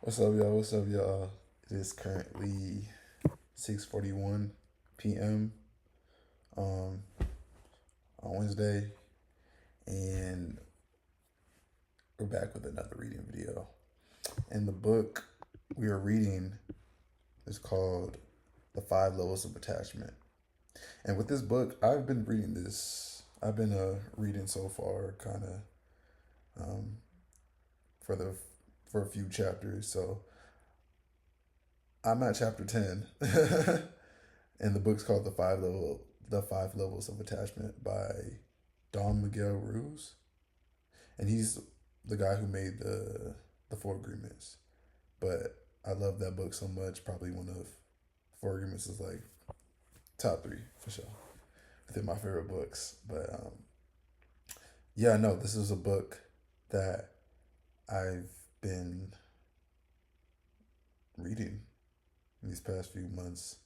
What's up, y'all? What's up, y'all? It is currently 6:41 p.m. Um, on Wednesday, and we're back with another reading video. And the book we are reading is called "The Five Levels of Attachment." And with this book, I've been reading this. I've been reading so far, kind of um, for the for a few chapters. So I'm at chapter 10. And the book's called The Five Levels of Attachment by Don Miguel Ruiz, and he's the guy who made the Four Agreements. But I love that book so much. Probably one of Four Agreements is like top three for sure within my favorite books. But yeah, no, this is a book that I've been reading these past few months,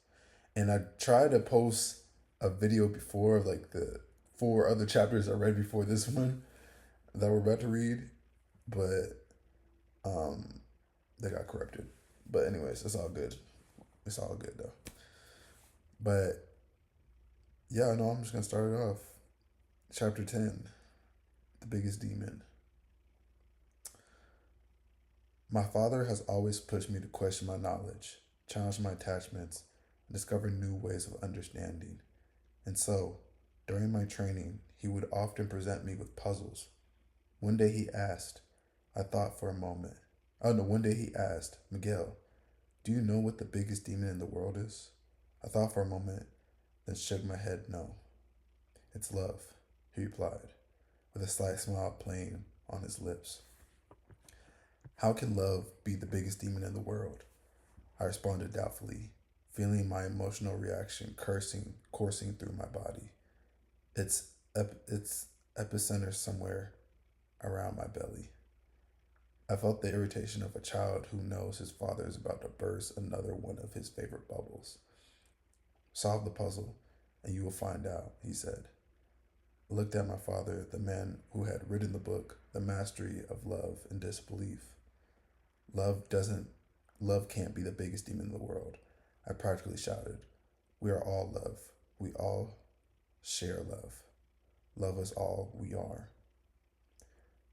and I tried to post a video before of like the four other chapters I read before this one that we're about to read, but um, they got corrupted. But anyways, it's all good. It's all good though. But yeah, no, I'm just gonna start it off. Chapter 10, the biggest demon. My father has always pushed me to question my knowledge, challenge my attachments, and discover new ways of understanding. And so, during my training, he would often present me with puzzles. One day he asked, I thought for a moment. Oh no, one day he asked, Miguel, do you know what the biggest demon in the world is? I thought for a moment, then shook my head no. It's love, he replied, with a slight smile playing on his lips. How can love be the biggest demon in the world? I responded doubtfully, feeling my emotional reaction coursing through my body. Its epicenter somewhere around my belly. I felt the irritation of a child who knows his father is about to burst another one of his favorite bubbles. Solve the puzzle, and you will find out, he said. I looked at my father, the man who had written the book, The Mastery of Love and Disbelief. Love doesn't Love can't be the biggest demon in the world, I practically shouted. We are all love. We all share love. Love us all we are.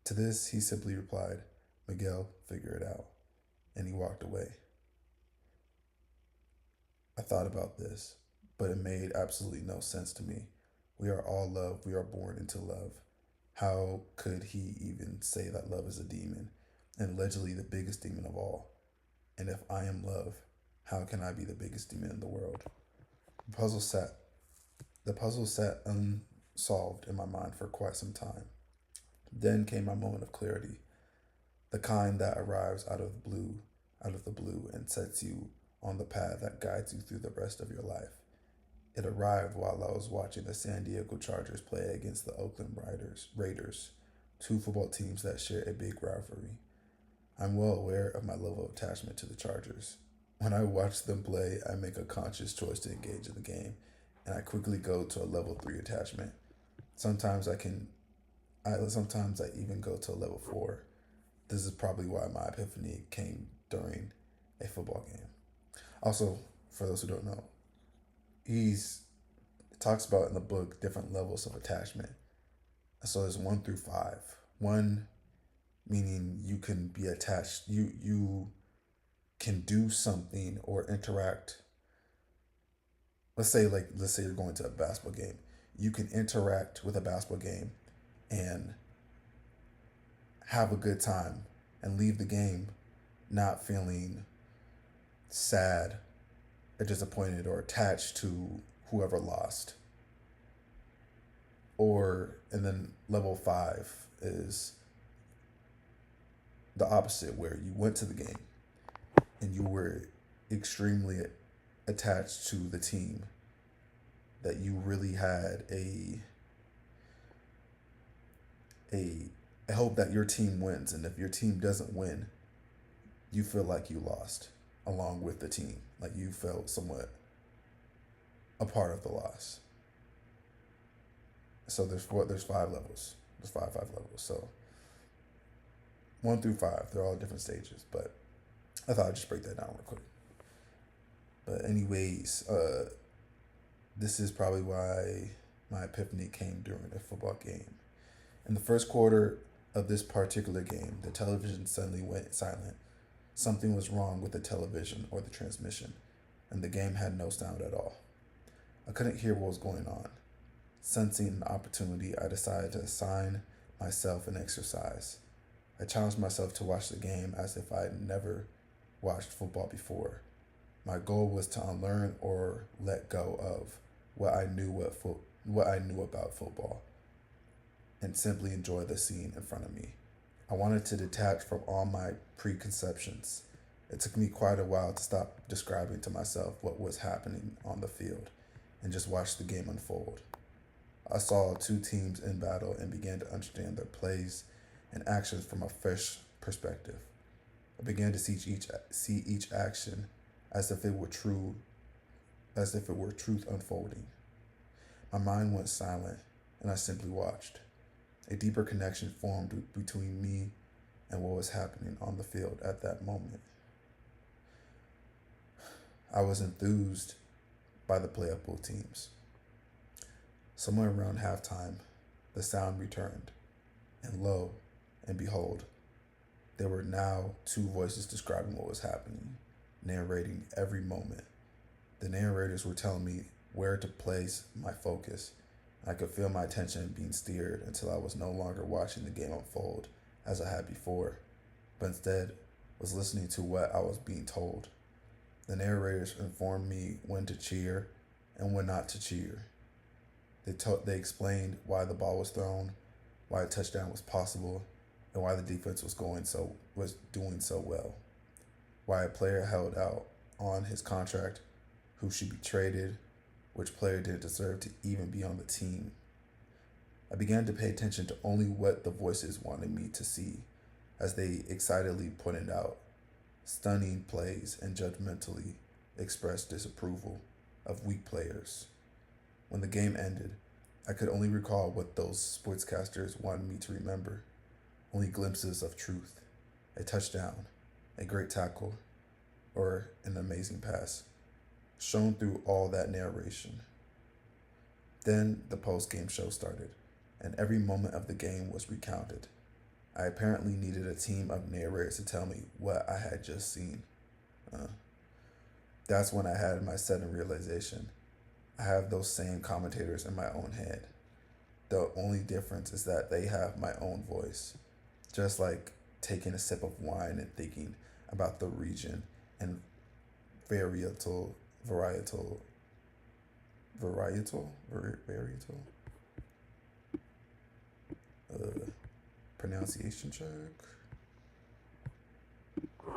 To this, he simply replied, Miguel, figure it out. And he walked away. I thought about this, but it made absolutely no sense to me. We are all love. We are born into love. How could he even say that love is a demon, and allegedly the biggest demon of all? And if I am love, how can I be the biggest demon in the world? The puzzle sat the puzzle sat unsolved in my mind for quite some time. Then came my moment of clarity, the kind that arrives out of the blue and sets you on the path that guides you through the rest of your life. It arrived while I was watching the San Diego Chargers play against the Raiders, two football teams that share a big rivalry. I'm well aware of my level of attachment to the Chargers. When I watch them play, I make a conscious choice to engage in the game, and I quickly go to a level 3 attachment. Sometimes sometimes I even go to a level 4. This is probably why my epiphany came during a football game. Also, for those who don't know, he's talks about in the book different levels of attachment. So there's 1 through 5. One meaning you can be attached. You can do something or interact. Let's say you're going to a basketball game. You can interact with a basketball game and have a good time and leave the game not feeling sad or disappointed or attached to whoever lost. Or and then level 5 is the opposite, where you went to the game and you were extremely attached to the team, that you really had a hope that your team wins, and if your team doesn't win, you feel like you lost along with the team, like you felt somewhat a part of the loss. So there's 5 levels. There's five levels. So 1 through 5, they're all different stages, but I thought I'd just break that down real quick. But anyways, this is probably why my epiphany came during a football game. In the first quarter of this particular game, the television suddenly went silent. Something was wrong with the television or the transmission, and the game had no sound at all. I couldn't hear what was going on. Sensing an opportunity, I decided to assign myself an exercise. I challenged myself to watch the game as if I had never watched football before. My goal was to unlearn or let go of what I knew about football and simply enjoy the scene in front of me. I wanted to detach from all my preconceptions. It took me quite a while to stop describing to myself what was happening on the field and just watch the game unfold. I saw two teams in battle and began to understand their plays and actions from a fresh perspective. I began to see each action as if it were true, as if it were truth unfolding. My mind went silent and I simply watched. A deeper connection formed between me and what was happening on the field at that moment. I was enthused by the play of both teams. Somewhere around halftime, the sound returned, and lo and behold, there were now two voices describing what was happening, narrating every moment. The narrators were telling me where to place my focus. I could feel my attention being steered until I was no longer watching the game unfold as I had before, but instead was listening to what I was being told. The narrators informed me when to cheer and when not to cheer. They explained why the ball was thrown, why a touchdown was possible, and why the defense was doing so well. Why a player held out on his contract, who should be traded, which player didn't deserve to even be on the team. I began to pay attention to only what the voices wanted me to see, as they excitedly pointed out stunning plays and judgmentally expressed disapproval of weak players. When the game ended, I could only recall what those sportscasters wanted me to remember, only glimpses of truth, a touchdown, a great tackle, or an amazing pass, shown through all that narration. Then the post-game show started, and every moment of the game was recounted. I apparently needed a team of narrators to tell me what I had just seen. Uh, that's when I had my sudden realization. I have those same commentators in my own head. The only difference is that they have my own voice. Just like taking a sip of wine and thinking about the region and varietal, varietal, varietal, pronunciation check.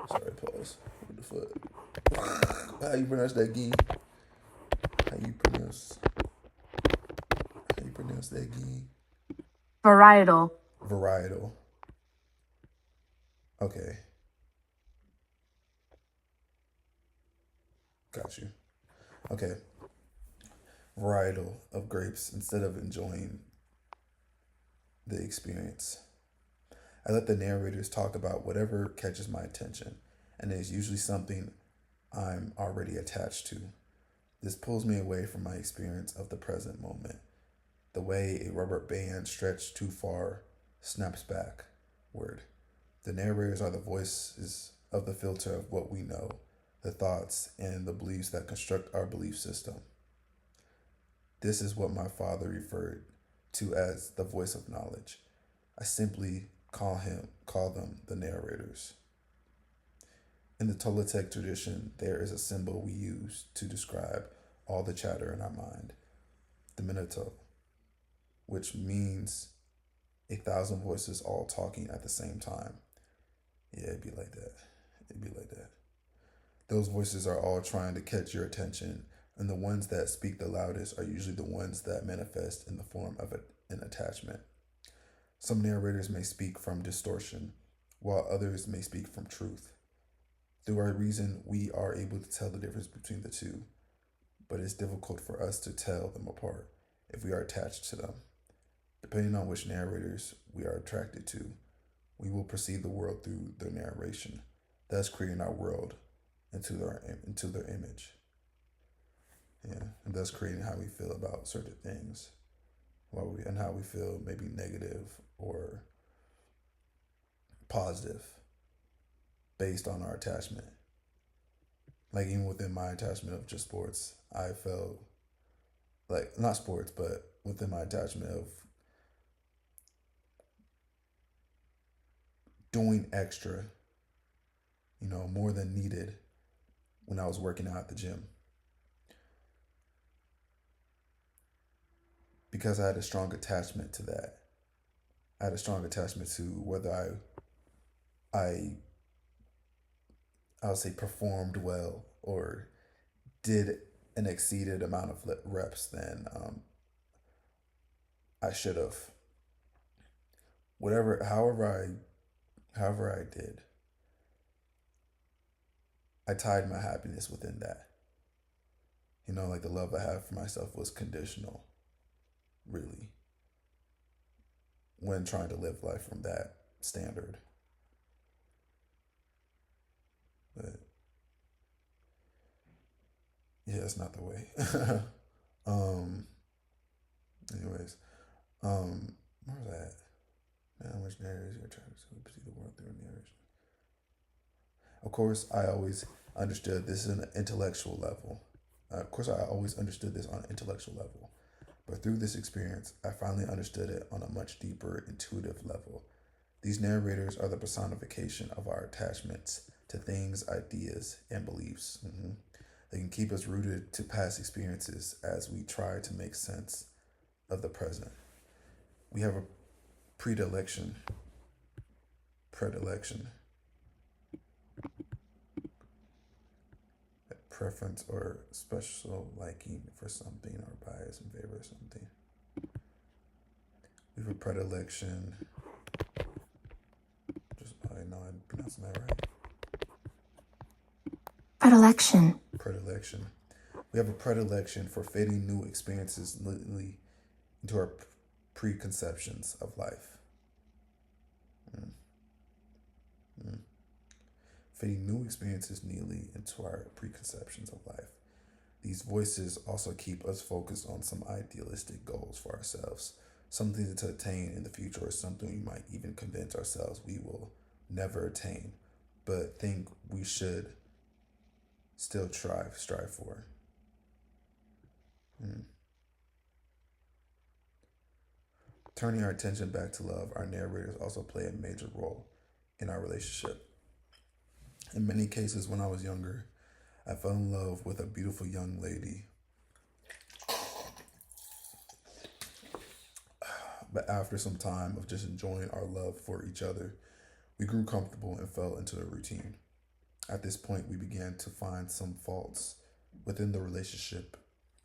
Sorry, pause. What the fuck? How you pronounce that again? How you pronounce? How you pronounce that again? Varietal. Varietal. Okay, got you. Okay, varietal of grapes instead of enjoying the experience. I let the narrators talk about whatever catches my attention, and it is usually something I'm already attached to. This pulls me away from my experience of the present moment. The way a rubber band stretched too far snaps back. Word. The narrators are the voices of the filter of what we know, the thoughts and the beliefs that construct our belief system. This is what my father referred to as the voice of knowledge. I simply call them the narrators. In the Toltec tradition, there is a symbol we use to describe all the chatter in our mind, the Minato, which means 1,000 voices all talking at the same time. Yeah, it'd be like that. It'd be like that. Those voices are all trying to catch your attention, and the ones that speak the loudest are usually the ones that manifest in the form of an attachment. Some narrators may speak from distortion, while others may speak from truth. Through our reason, we are able to tell the difference between the two, but it's difficult for us to tell them apart if we are attached to them. Depending on which narrators we are attracted to, we will perceive the world through their narration. thus creating our world into their image. Yeah, and thus creating how we feel about certain things, and how we feel maybe negative or positive based on our attachment. Like even within my attachment of just sports, I felt like not sports, but within my attachment of doing extra, more than needed when I was working out at the gym because I had a strong attachment to that. I had a strong attachment to whether I I would say performed well or did an exceeded amount of reps than I should have. Whatever, however I did, I tied my happiness within that. Like the love I have for myself was conditional, really, when trying to live life from that standard. But yeah, it's not the way. um. Anyways, where was that? How much narrators you're trying to see the world through a narration? Of course, I always understood this on an intellectual level. Of course, I always understood this on an intellectual level. But through this experience, I finally understood it on a much deeper, intuitive level. These narrators are the personification of our attachments to things, ideas, and beliefs. They can keep us rooted to past experiences as we try to make sense of the present. We have a predilection, predilection, preference, or special liking for something or bias in favor of something. We have a predilection. I know I'm pronouncing that right. Predilection. Predilection. We have a predilection for fitting new experiences neatly into our preconceptions of life. Mm. Mm. Fitting new experiences neatly into our preconceptions of life. These voices also keep us focused on some idealistic goals for ourselves, something to attain in the future, or something we might even convince ourselves we will never attain, but think we should still strive for. Mm. Turning our attention back to love, our narrators also play a major role in our relationship. In many cases, when I was younger, I fell in love with a beautiful young lady. But after some time of just enjoying our love for each other, we grew comfortable and fell into a routine. At this point, we began to find some faults within the relationship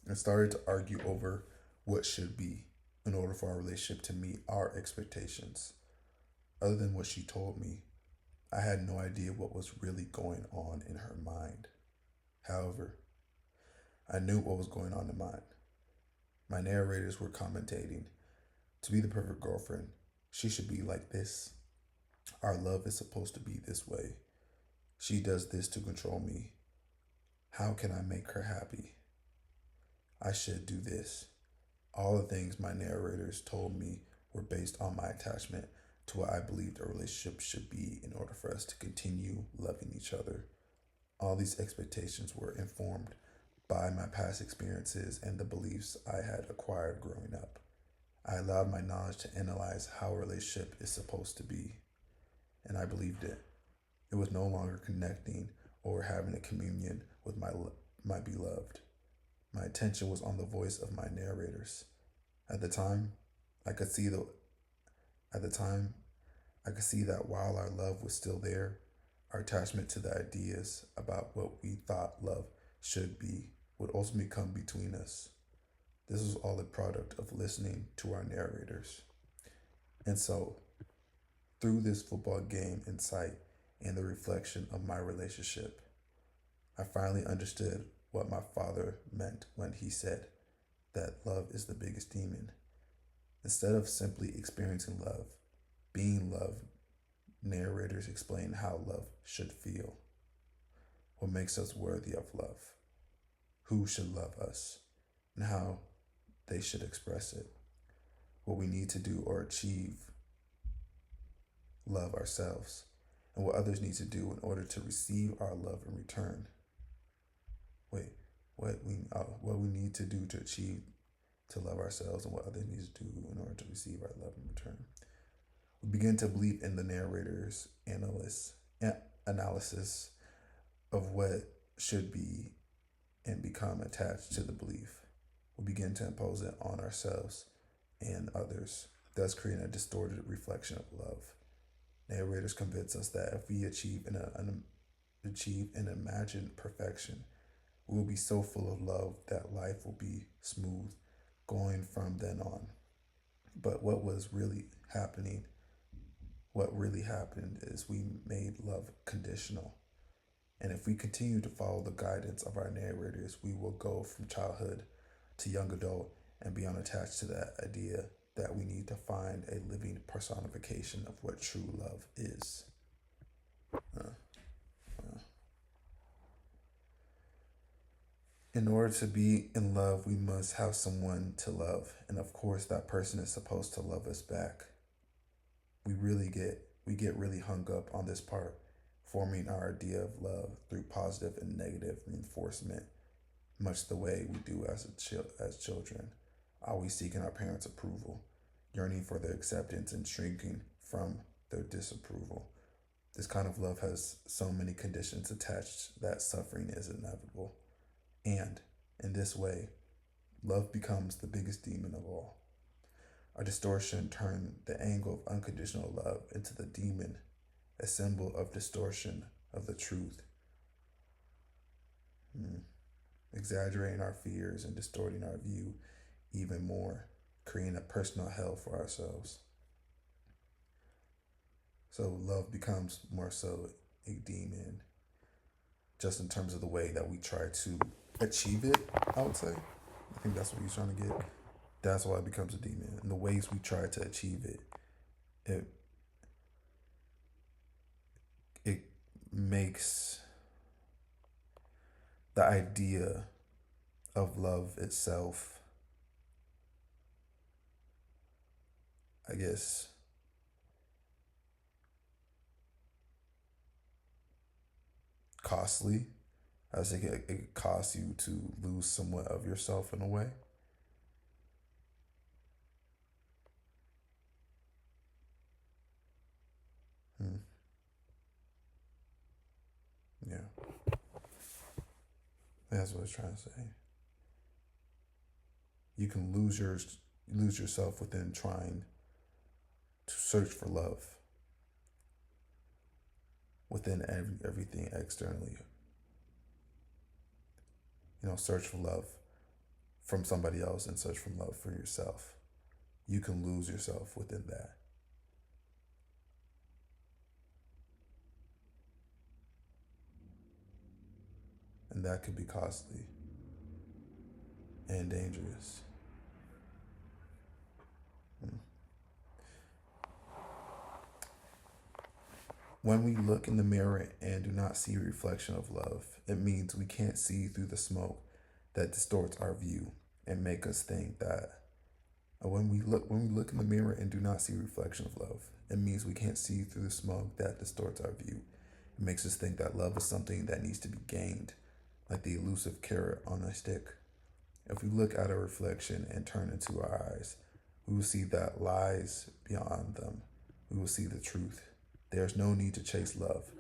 and started to argue over what should be in order for our relationship to meet our expectations. Other than what she told me, I had no idea what was really going on in her mind. However, I knew what was going on in mine. My narrators were commentating, to be the perfect girlfriend, she should be like this. Our love is supposed to be this way. She does this to control me. How can I make her happy? I should do this. All the things my narrators told me were based on my attachment to what I believed a relationship should be in order for us to continue loving each other. All these expectations were informed by my past experiences and the beliefs I had acquired growing up. I allowed my knowledge to analyze how a relationship is supposed to be, and I believed it. It was no longer connecting or having a communion with my beloved. My attention was on the voice of my narrators. At the time, I could see the at the time I could see that while our love was still there, our attachment to the ideas about what we thought love should be would ultimately come between us. This was all a product of listening to our narrators. And so, through this football game in sight and the reflection of my relationship, I finally understood what my father meant when he said that love is the biggest demon. Instead of simply experiencing love, being loved narrators explain how love should feel, what makes us worthy of love, who should love us, and how they should express it, what we need to do or achieve love ourselves, and what others need to do in order to receive our love in return. Wait, what we need to do to achieve to love ourselves and what others need to do in order to receive our love in return. We begin to believe in the narrator's analysis of what should be and become attached to the belief. We begin to impose it on ourselves and others, thus creating a distorted reflection of love. Narrators convince us that if we achieve an imagined perfection, we will be so full of love that life will be smooth going from then on. But what really happened is we made love conditional. And if we continue to follow the guidance of our narrators, we will go from childhood to young adult and be unattached to that idea that we need to find a living personification of what true love is. In order to be in love, we must have someone to love. And of course, that person is supposed to love us back. We get really hung up on this part, forming our idea of love through positive and negative reinforcement, much the way we do as children, always seeking our parents' approval, yearning for their acceptance and shrinking from their disapproval. This kind of love has so many conditions attached that suffering is inevitable. And in this way, love becomes the biggest demon of all. Our distortion turned the angle of unconditional love into the demon, a symbol of distortion of the truth, exaggerating our fears and distorting our view even more, creating a personal hell for ourselves. So love becomes more so a demon, just in terms of the way that we try to achieve it, I would say. I think that's what he's trying to get. That's why it becomes a demon. And the ways we try to achieve it, it it makes the idea of love itself, I guess, costly. I think it costs you to lose somewhat of yourself in a way. Hmm. Yeah, that's what I was trying to say. You can lose yourself within trying to search for love within everything externally. Search for love from somebody else and search for love for yourself. You can lose yourself within that. And that could be costly and dangerous. Hmm. When we look in the mirror and do not see a reflection of love, it means we can't see through the smoke that distorts our view and make us think that when we look in the mirror and do not see a reflection of love, it means we can't see through the smoke that distorts our view. It makes us think that love is something that needs to be gained, like the elusive carrot on a stick. If we look at our reflection and turn into our eyes, we will see that lies beyond them. We will see the truth. There is no need to chase love.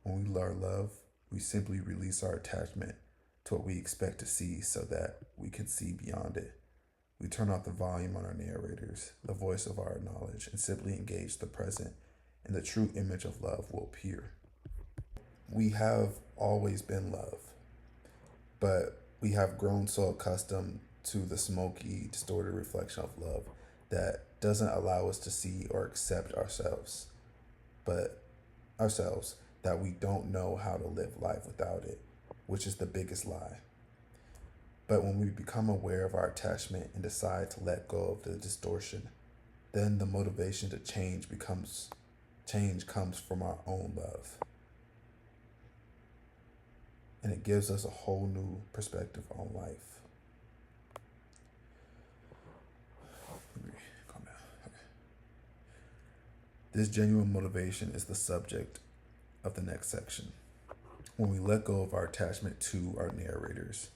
When we learn love, we simply release our attachment to what we expect to see so that we can see beyond it. We turn off the volume on our narrators, the voice of our knowledge, and simply engage the present, and the true image of love will appear. We have always been love, but we have grown so accustomed to the smoky, distorted reflection of love that doesn't allow us to see or accept but ourselves, that we don't know how to live life without it, which is the biggest lie. But when we become aware of our attachment and decide to let go of the distortion, then the motivation to change becomes change comes from our own love. And it gives us a whole new perspective on life. Calm down. Okay. This genuine motivation is the subject of the next section. When we let go of our attachment to our narrators,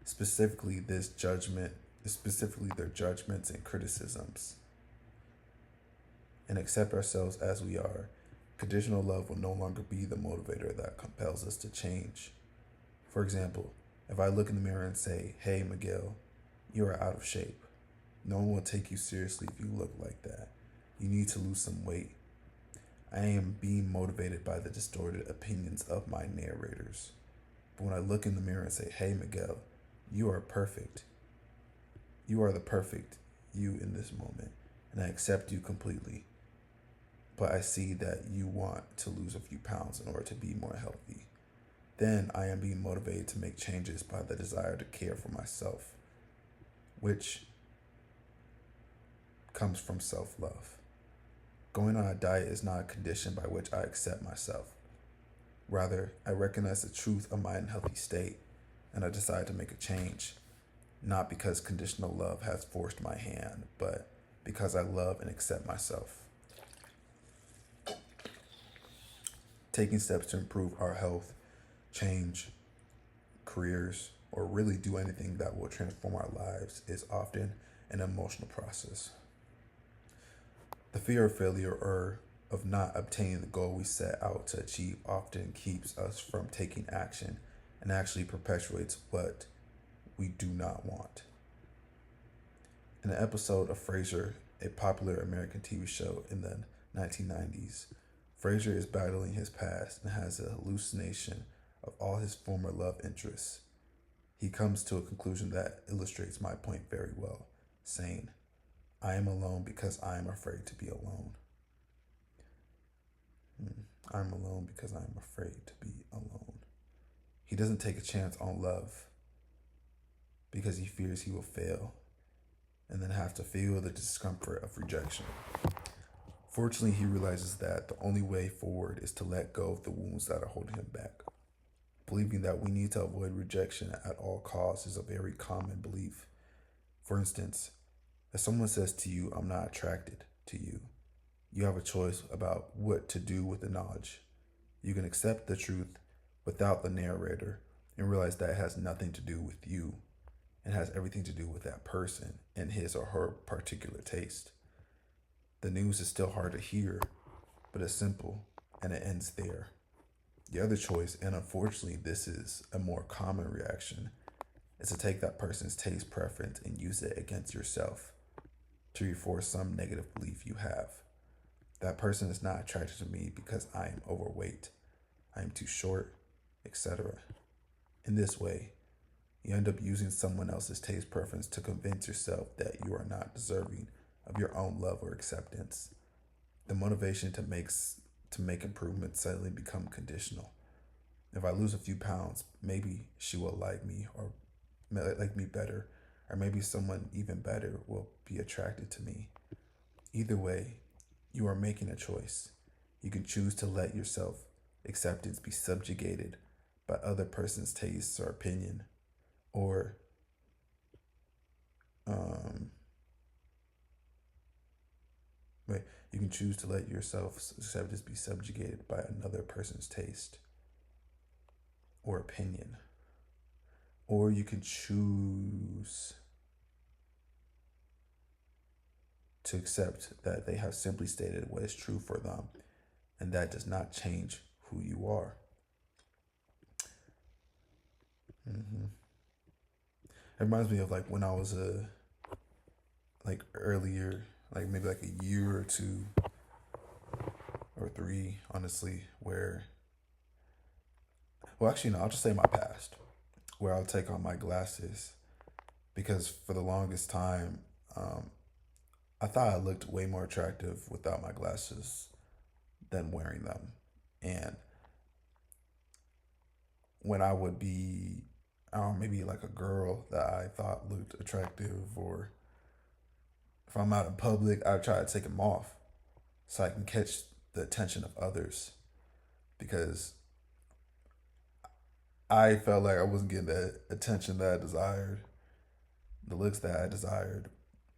specifically their judgments and criticisms, and accept ourselves as we are, conditional love will no longer be the motivator that compels us to change. For example, if I look in the mirror and say, "Hey, Miguel, you are out of shape," no one will take you seriously if you look like that. You need to lose some weight. I am being motivated by the distorted opinions of my narrators. But when I look in the mirror and say, "Hey, Miguel, you are perfect. You are the perfect you in this moment, and I accept you completely. But I see that you want to lose a few pounds in order to be more healthy." Then I am being motivated to make changes by the desire to care for myself, which comes from self-love. Going on a diet is not a condition by which I accept myself. Rather, I recognize the truth of my unhealthy state, and I decide to make a change, not because conditional love has forced my hand, but because I love and accept myself. Taking steps to improve our health, change careers, or really do anything that will transform our lives is often an emotional process. The fear of failure or of not obtaining the goal we set out to achieve often keeps us from taking action and actually perpetuates what we do not want. In an episode of Frasier, a popular American TV show in the 1990s, Frasier is battling his past and has a hallucination of all his former love interests. He comes to a conclusion that illustrates my point very well, saying, "I am alone because I am afraid to be alone." I'm alone because I am afraid to be alone. He doesn't take a chance on love because he fears he will fail and then have to feel the discomfort of rejection. Fortunately, he realizes that the only way forward is to let go of the wounds that are holding him back. Believing that we need to avoid rejection at all costs is a very common belief. For instance, if someone says to you, "I'm not attracted to you," you have a choice about what to do with the knowledge. You can accept the truth without the narrator and realize that it has nothing to do with you and has everything to do with that person and his or her particular taste. The news is still hard to hear, but it's simple and it ends there. The other choice, and unfortunately this is a more common reaction, is to take that person's taste preference and use it against yourself to reinforce some negative belief you have. That person is not attracted to me because I am overweight, I am too short, etc. In this way, you end up using someone else's taste preference to convince yourself that you are not deserving of your own love or acceptance. The motivation to make improvements suddenly become conditional. If I lose a few pounds, maybe she will like me or like me better, or maybe someone even better will be attracted to me. Either way, you are making a choice. You can choose to let your self acceptance be subjugated by other person's tastes or opinion, or wait, you can choose to let your self acceptance be subjugated by another person's taste or opinion, or you can choose to accept that they have simply stated what is true for them, and that does not change who you are. It reminds me of like when I was like earlier, like maybe like a year or two or three, honestly, where, well, actually, no, I'll just say my past, where I'll take on my glasses because for the longest time, I thought I looked way more attractive without my glasses than wearing them. And when I would be, I don't know, maybe like a girl that I thought looked attractive, or if I'm out in public, I try to take them off so I can catch the attention of others because I felt like I wasn't getting the attention that I desired, the looks that I desired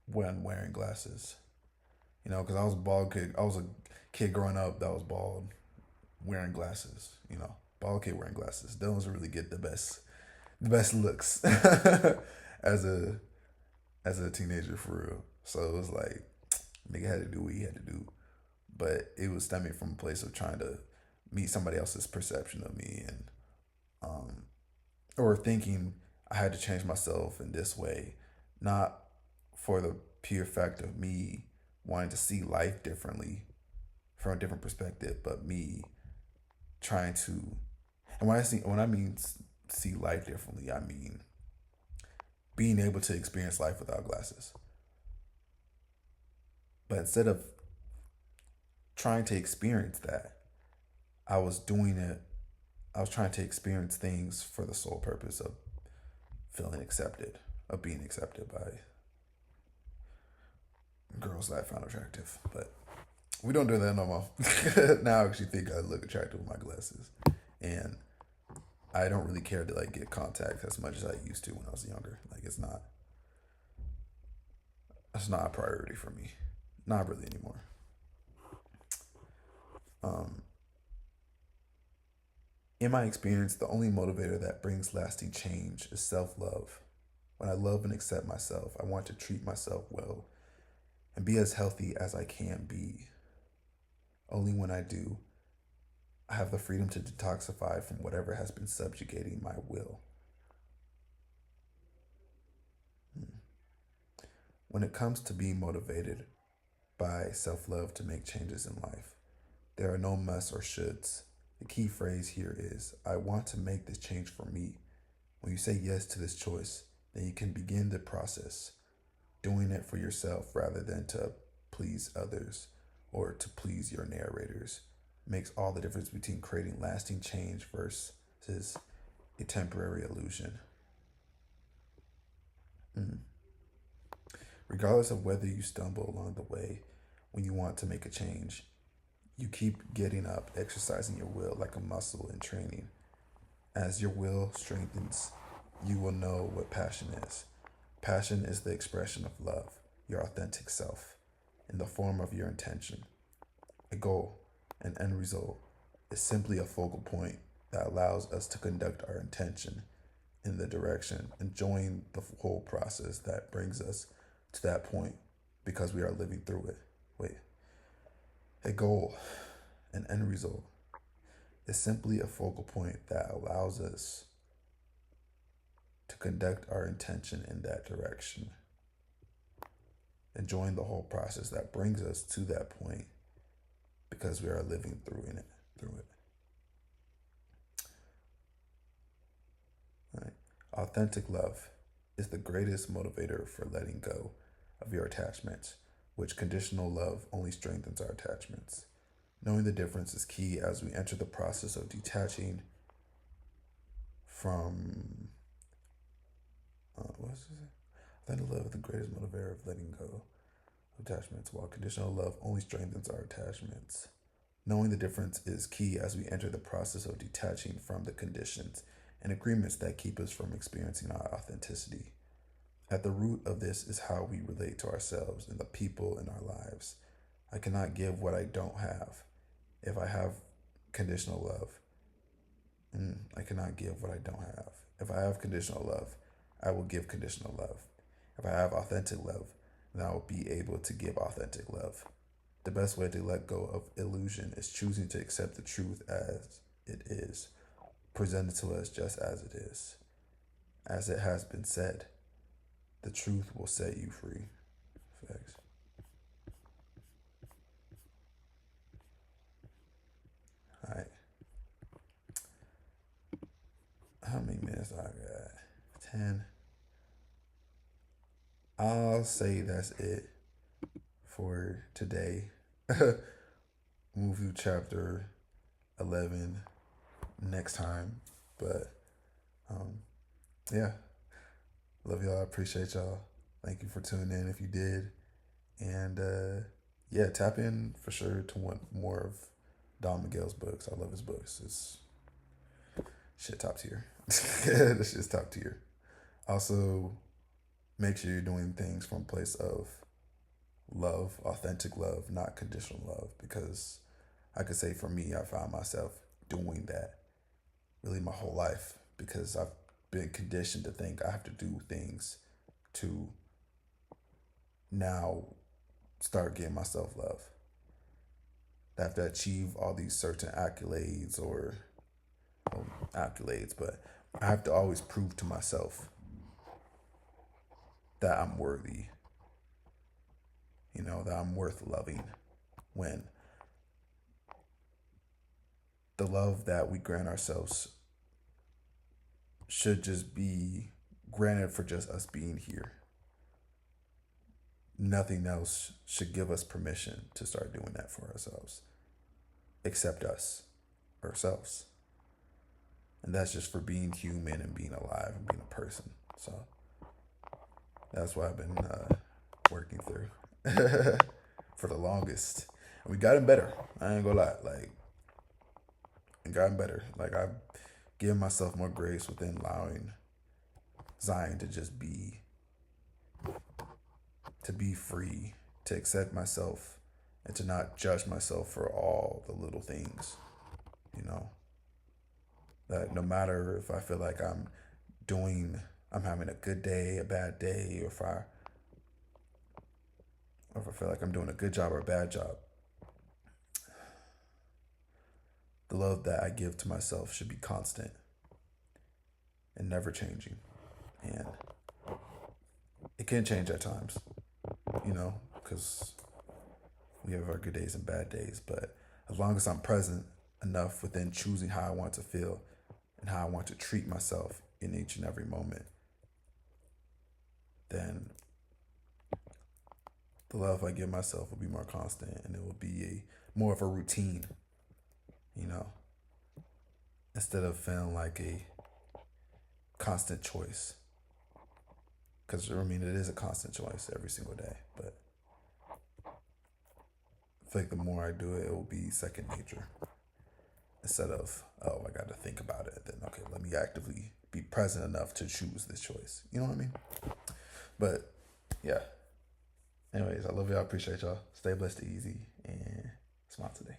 when wearing glasses. You know, because I was a bald kid. I was a kid growing up that was bald, wearing glasses. You know, bald kid wearing glasses. Those really get the best looks as a as a teenager for real. So it was like nigga had to do what he had to do, but it was stemming from a place of trying to meet somebody else's perception of me and um or thinking I had to change myself in this way, not for the pure fact of me wanting to see life differently from a different perspective, but me trying to. And when I mean see life differently, I mean being able to experience life without glasses. But instead of trying to experience that, I was doing it. I was trying to experience things for the sole purpose of feeling accepted, of being accepted by girls that I found attractive. But we don't do that no more. Now I actually think I look attractive with my glasses, and I don't really care to like get contact as much as I used to when I was younger. Like it's not a priority for me, not really anymore. Um, in my experience, the only motivator that brings lasting change is self love. When I love and accept myself, I want to treat myself well and be as healthy as I can be. Only when I do, I have the freedom to detoxify from whatever has been subjugating my will. When it comes to being motivated by self love to make changes in life, there are no musts or shoulds. The key phrase here is I want to make this change for me. When you say yes to this choice, then you can begin the process, doing it for yourself rather than to please others or to please your narrators. Makes all the difference between creating lasting change versus a temporary illusion. Mm. Regardless of whether you stumble along the way when you want to make a change, you keep getting up, exercising your will like a muscle in training. As your will strengthens, you will know what passion is. Passion is the expression of love, your authentic self, in the form of your intention. A goal, an end result, is simply a focal point that allows us to conduct our intention in the direction, enjoying the whole process that brings us to that point because we are living through it. Wait, a goal, an end result, is simply a focal point that allows us to conduct our intention in that direction, enjoying the whole process that brings us to that point because we are living through it. Right. Authentic love is the greatest motivator for letting go of your attachments, which conditional love only strengthens our attachments. Knowing the difference is key as we enter the process of detaching from what's this? Authentic love is the greatest motivator of letting go of attachments, while conditional love only strengthens our attachments. Knowing the difference is key as we enter the process of detaching from the conditions and agreements that keep us from experiencing our authenticity. At the root of this is how we relate to ourselves and the people in our lives. I cannot give what I don't have. If I have conditional love, I cannot give what I don't have. If I have conditional love, I will give conditional love. If I have authentic love, then I will be able to give authentic love. The best way to let go of illusion is choosing to accept the truth as it is, presented to us just as it is. As it has been said, the truth will set you free. Facts. All right. How many minutes I got? 10. I'll say that's it for today. Move to chapter 11 next time. But yeah, love y'all. I appreciate y'all. Thank you for tuning in if you did. And yeah, tap in for sure to one more of Don Miguel's books. I love his books. It's shit top tier. This shit's top tier. Also, make sure you're doing things from a place of love, authentic love, not conditional love. Because I could say for me, I found myself doing that really my whole life because I've been conditioned to think I have to do things to now start getting myself love. I have to achieve all these certain accolades or well, accolades, but I have to always prove to myself that I'm worthy, that I'm worth loving when the love that we grant ourselves should just be granted for just us being here. Nothing else should give us permission to start doing that for ourselves, except us, ourselves. And that's just for being human and being alive and being a person. So that's what I've been working through for the longest. And we gotten better. I ain't gonna lie. Like, and gotten better. Like, I've given myself more grace within allowing Zion to be free, to accept myself, and to not judge myself for all the little things. You know, that no matter if I feel like I'm having a good day, a bad day, or if I feel like I'm doing a good job or a bad job, the love that I give to myself should be constant and never changing. And it can change at times, because we have our good days and bad days. But as long as I'm present enough within choosing how I want to feel and how I want to treat myself in each and every moment, then the love I give myself will be more constant and it will be more of a routine, you know, instead of feeling like a constant choice. Because, I mean, it is a constant choice every single day. But I feel like the more I do it, it will be second nature. Instead of, oh, I got to think about it. Then, okay, let me actively be present enough to choose this choice. You know what I mean? But, yeah. Anyways, I love y'all. Appreciate y'all. Stay blessed, easy, and smile today.